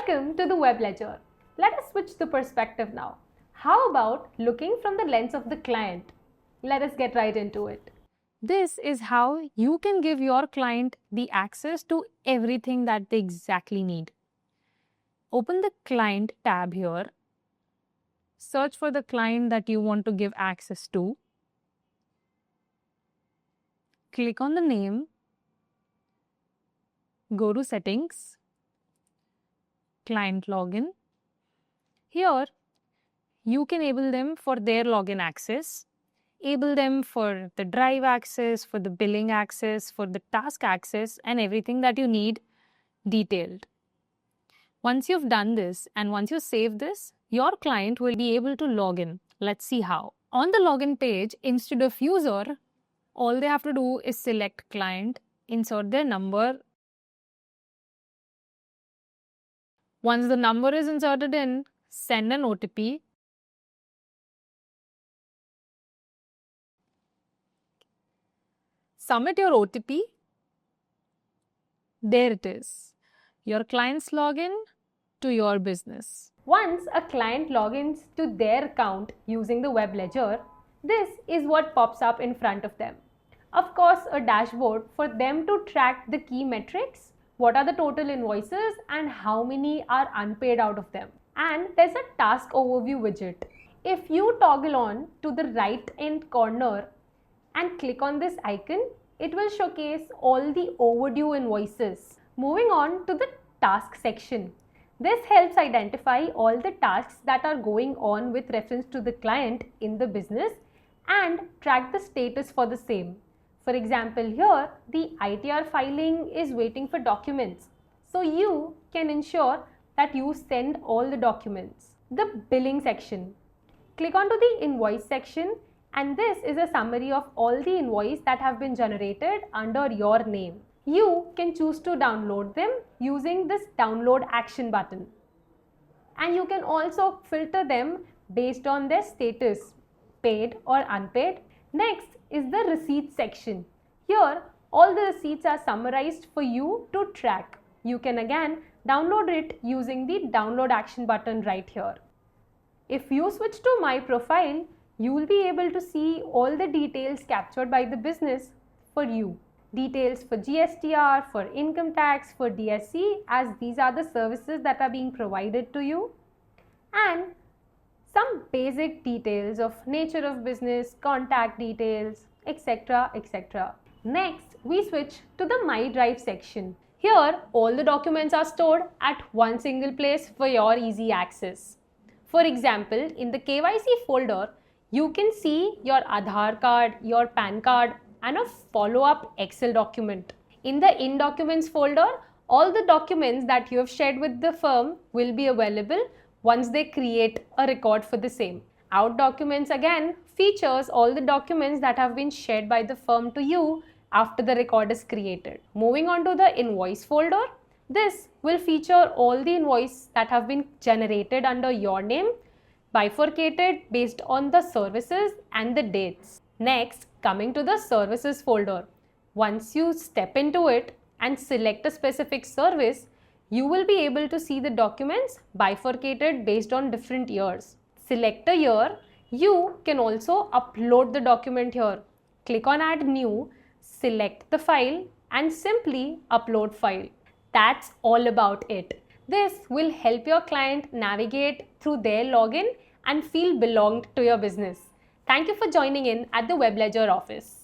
Welcome to the WebLedger. Let us switch the perspective now. How about looking from the lens of the client? Let us get right into it. This is how you can give your client the access to everything that they exactly need. Open the Client tab here. Search for the client that you want to give access to. Click on the name. Go to Settings. Client Login. Here, you can enable them for their login access. Enable them for the drive access, for the billing access, for the task access, and everything that you need detailed. Once you've done this and once you save this, your client will be able to log in. Let's see how. On the login page, instead of user, all they have to do is select client, insert their number. Once the number is inserted in, send an OTP. Submit your OTP. There it is. Your client's login to your business. Once a client logins to their account using the WebLedger, this is what pops up in front of them. Of course, a dashboard for them to track the key metrics, what are the total invoices and how many are unpaid out of them. And there's a task overview widget. If you toggle on to the right end corner and click on this icon, it will showcase all the overdue invoices. Moving on to the task section. This helps identify all the tasks that are going on with reference to the client in the business and track the status for the same. For example, here the ITR filing is waiting for documents. So you can ensure that you send all the documents. The billing section. Click onto the invoice section and this is a summary of all the invoices that have been generated under your name. You can choose to download them using this download action button. And you can also filter them based on their status, paid or unpaid. Next is the receipts section. Here, all the receipts are summarized for you to track. You can again download it using the download action button right here. If you switch to My Profile, you will be able to see all the details captured by the business for you. Details for GSTR, for income tax, for DSC, as these are the services that are being provided to you. And some basic details of nature of business, contact details, etc. etc. Next, we switch to the My Drive section. Here, all the documents are stored at one single place for your easy access. For example, in the KYC folder, you can see your Aadhaar card, your PAN card, and a follow-up Excel document. In the In Documents folder, all the documents that you have shared with the firm will be available once they create a record for the same. Out Documents again features all the documents that have been shared by the firm to you after the record is created. Moving on to the Invoice folder, this will feature all the invoices that have been generated under your name, bifurcated based on the services and the dates. Next, coming to the Services folder. Once you step into it and select a specific service, you will be able to see the documents bifurcated based on different years. Select a year. You can also upload the document here. Click on Add New, select the file and simply upload file. That's all about it. This will help your client navigate through their login and feel belonged to your business. Thank you for joining in at the WebLedger office.